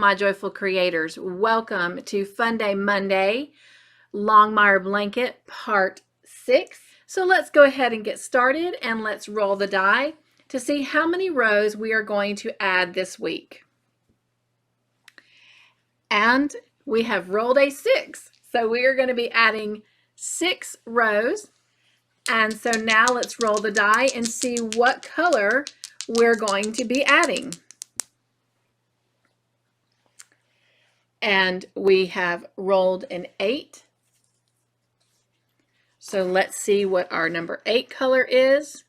my joyful creators. Welcome to Funday Monday Longmire Blanket Part 6. So let's go ahead and get started, and let's roll the die to see how many rows we are going to add this week. And we have rolled a 6. So we are going to be adding 6 rows. And so now let's roll the die and see what color we're going to be adding. And we have rolled an 8. So let's see what our number 8 color is.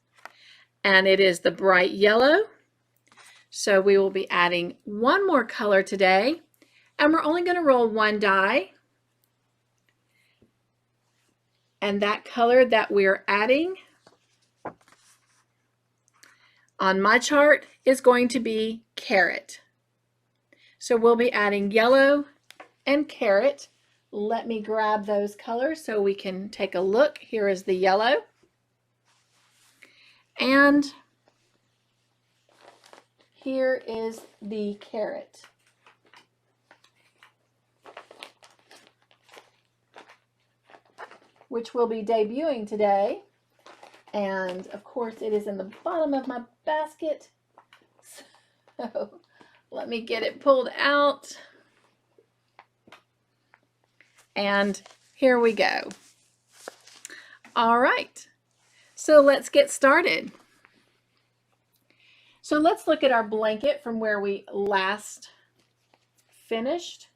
And it is the bright yellow. So we will be adding one more color today. And we're only going to roll one die. And that color that we're adding on my chart is going to be carrot. So we'll be adding yellow and carrot. Let me grab those colors so we can take a look. Here is the yellow. And here is the carrot. Which will be debuting today. And of course it is in the bottom of my basket. So let me get it pulled out. And here we go. All right, so let's get started. So let's look at our blanket from where we last finished.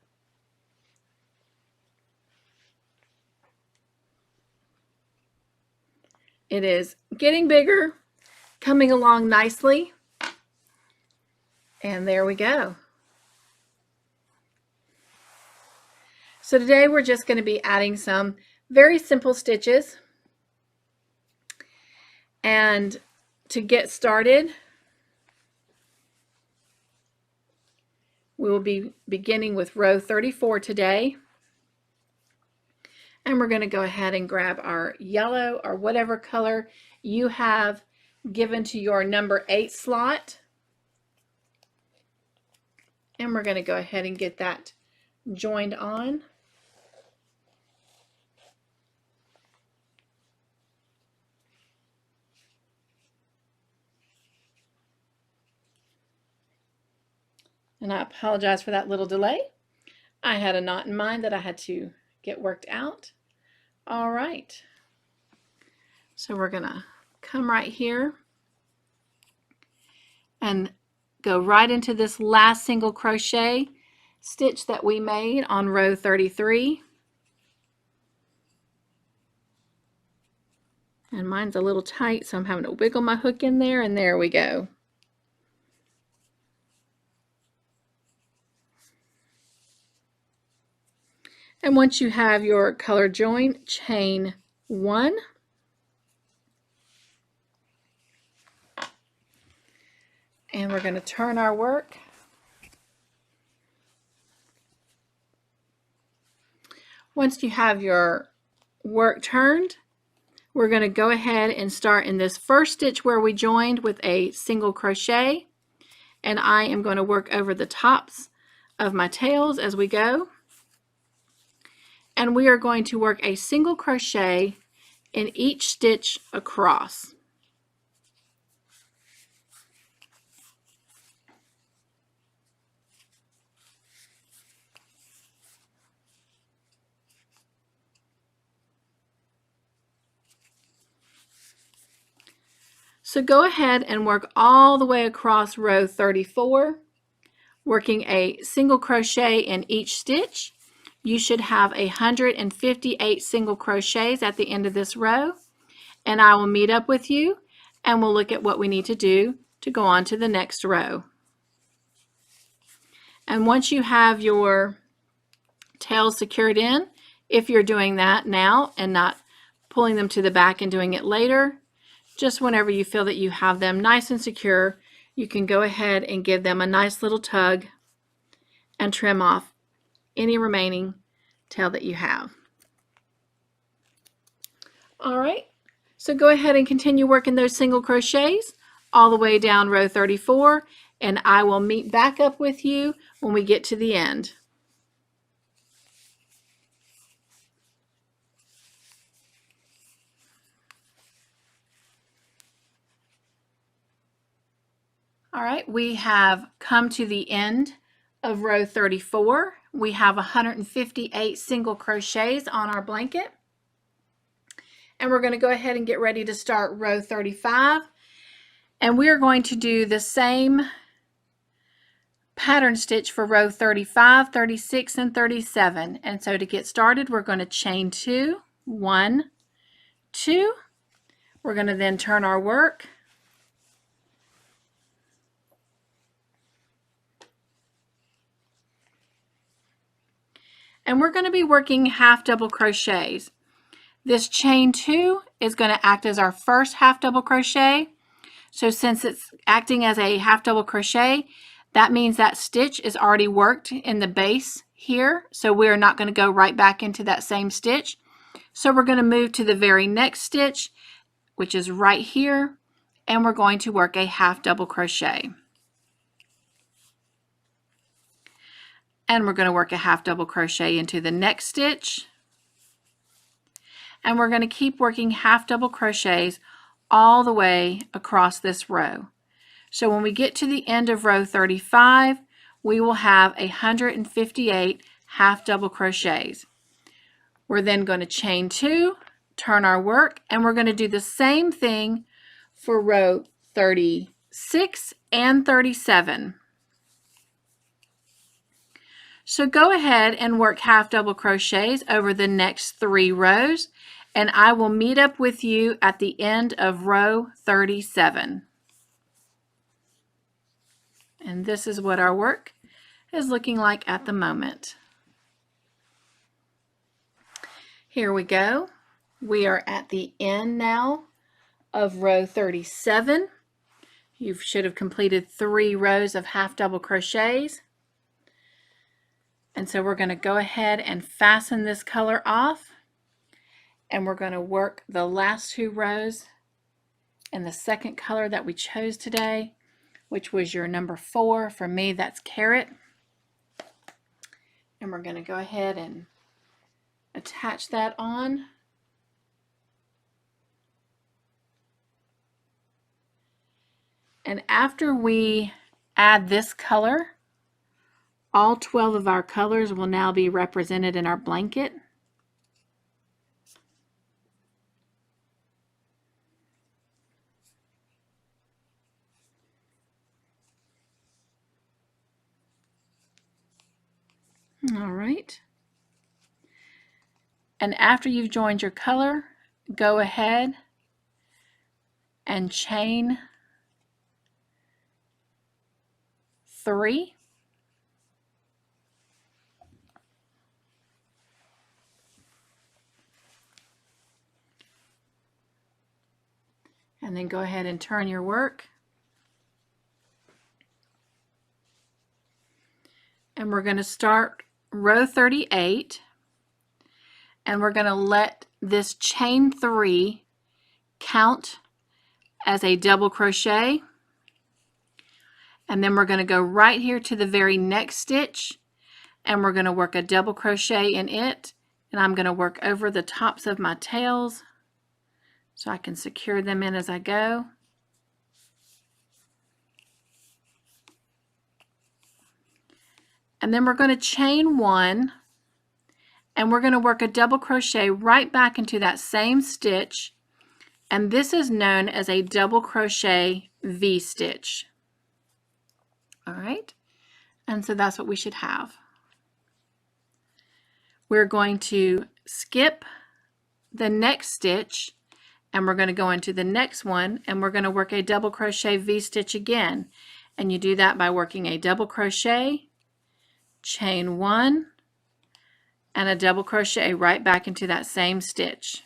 It is getting bigger, coming along nicely. And there we go. So today we're just going to be adding some very simple stitches. And to get started, we will be beginning with row 34 today. And we're going to go ahead and grab our yellow or whatever color you have given to your number 8 slot. And we're going to go ahead and get that joined on. And I apologize for that little delay. I had a knot in mind that I had to get worked out. All right. So we're going to come right here and go right into this last single crochet stitch that we made on row 33. And mine's a little tight, so I'm having to wiggle my hook in there, and there we go. And once you have your color joined, chain 1. And we're going to turn our work. Once you have your work turned, we're going to go ahead and start in this first stitch where we joined with a single crochet. And I am going to work over the tops of my tails as we go. And we are going to work a single crochet in each stitch across. So go ahead and work all the way across row 34, working a single crochet in each stitch. You should have 158 single crochets at the end of this row, and I will meet up with you and we'll look at what we need to do to go on to the next row. And once you have your tails secured in, if you're doing that now and not pulling them to the back and doing it later, just whenever you feel that you have them nice and secure, you can go ahead and give them a nice little tug and trim off any remaining tail that you have. All right, so go ahead and continue working those single crochets all the way down row 34 and I will meet back up with you when we get to the end. All right, we have come to the end of row 34. We have 158 single crochets on our blanket. And we're going to go ahead and get ready to start row 35. And we're going to do the same pattern stitch for row 35, 36, and 37. And so to get started, we're going to chain 2, 1, 2. We're going to then turn our work. And we're going to be working half double crochets. This chain 2 is going to act as our first half double crochet. So since it's acting as a half double crochet, that means that stitch is already worked in the base here. So we're not going to go right back into that same stitch. So we're going to move to the very next stitch, which is right here, and we're going to work a half double crochet. And we're going to work a half double crochet into the next stitch. And we're going to keep working half double crochets all the way across this row. So when we get to the end of row 35, we will have 158 half double crochets. We're then going to chain 2, turn our work, and we're going to do the same thing for row 36 and 37. So go ahead and work half double crochets over the next 3 rows, and I will meet up with you at the end of row 37. And this is what our work is looking like at the moment. Here we go. We are at the end now of row 37. You should have completed 3 rows of half double crochets. And so we're going to go ahead and fasten this color off, and we're going to work the last 2 rows in the second color that we chose today, which was your number 4. For me, that's carrot. And we're going to go ahead and attach that on. And after we add this color, all 12 of our colors will now be represented in our blanket. All right. And after you've joined your color, go ahead and chain 3. And then go ahead and turn your work. And we're going to start row 38. And we're going to let this chain 3 count as a double crochet. And then we're going to go right here to the very next stitch. And we're going to work a double crochet in it. And I'm going to work over the tops of my tails so I can secure them in as I go. And then we're going to chain 1, and we're going to work a double crochet right back into that same stitch, and this is known as a double crochet V-stitch. All right, and so that's what we should have. We're going to skip the next stitch, and we're going to go into the next one, and we're going to work a double crochet V-stitch again. And you do that by working a double crochet, chain 1, and a double crochet right back into that same stitch.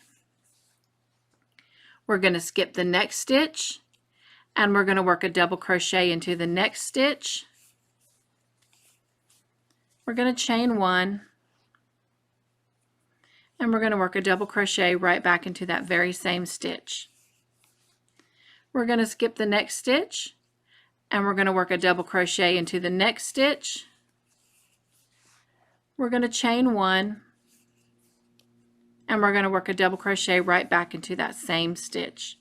We're going to skip the next stitch, and we're going to work a double crochet into the next stitch. We're going to chain 1, and we're going to work a double crochet right back into that very same stitch. We're going to skip the next stitch, and we're going to work a double crochet into the next stitch. We're going to chain 1, and we're going to work a double crochet right back into that same stitch.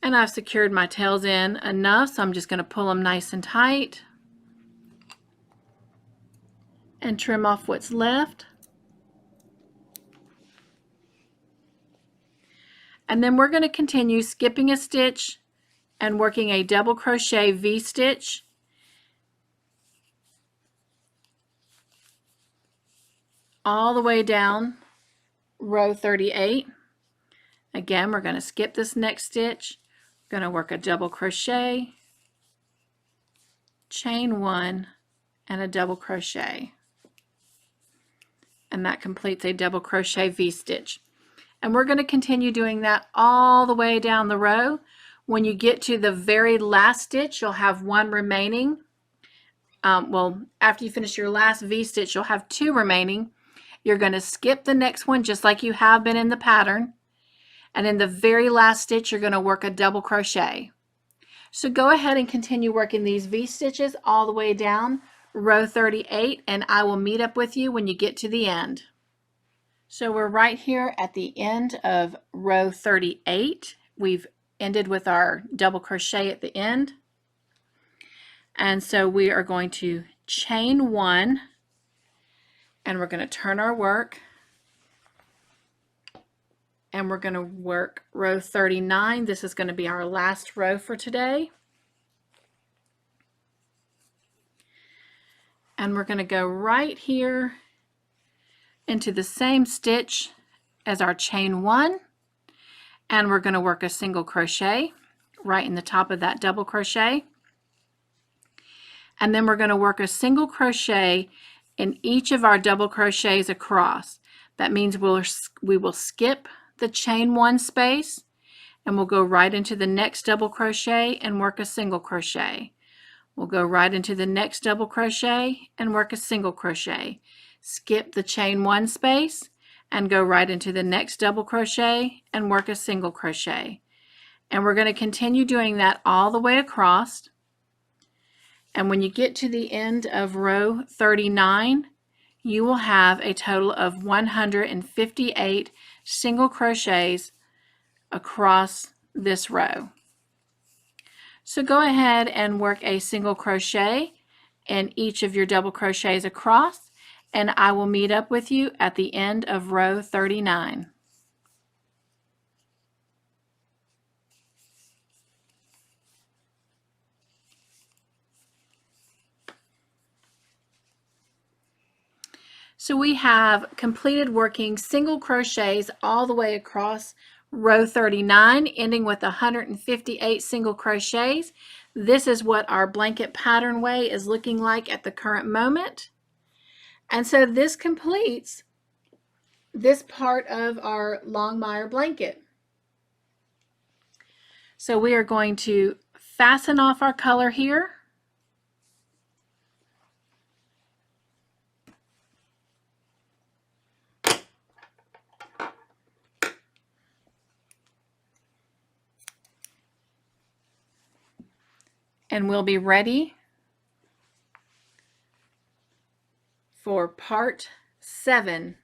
And I've secured my tails in enough, so I'm just going to pull them nice and tight and trim off what's left. And then we're going to continue skipping a stitch and working a double crochet V-stitch all the way down row 38. Again, we're going to skip this next stitch. We're going to work a double crochet, chain 1, and a double crochet. And that completes a double crochet V-stitch. And we're going to continue doing that all the way down the row. When you get to the very last stitch, you'll have 1 remaining. Well, after you finish your last V-stitch, you'll have 2 remaining. You're going to skip the next one just like you have been in the pattern. And in the very last stitch, you're going to work a double crochet. So go ahead and continue working these V-stitches all the way down row 38, and I will meet up with you when you get to the end. So we're right here at the end of row 38. We've ended with our double crochet at the end. And so we are going to chain 1, and we're going to turn our work, and we're going to work row 39. This is going to be our last row for today. And we're going to go right here into the same stitch as our chain 1, and we're going to work a single crochet right in the top of that double crochet. And then we're going to work a single crochet in each of our double crochets across. That means we will skip the chain 1 space, and we'll go right into the next double crochet and work a single crochet. We'll go right into the next double crochet and work a single crochet. Skip the chain 1 space and go right into the next double crochet and work a single crochet. And we're going to continue doing that all the way across. And when you get to the end of row 39, you will have a total of 158 single crochets across this row. So go ahead and work a single crochet in each of your double crochets across, and I will meet up with you at the end of row 39. So we have completed working single crochets all the way across row 39, ending with 158 single crochets. This is what our blanket pattern way is looking like at the current moment. And so this completes this part of our Longmire blanket. So we are going to fasten off our color here. And we'll be ready for part 7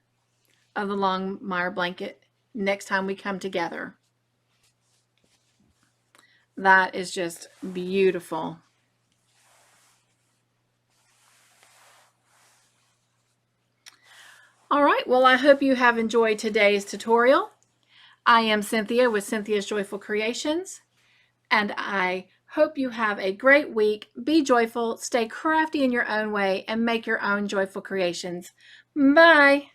of the Longmire blanket next time we come together. That is just beautiful. All right, well, I hope you have enjoyed today's tutorial. I am Cynthia with Cynthia's Joyful Creations, and I hope you have a great week. Be joyful, stay crafty in your own way, and make your own joyful creations. Bye!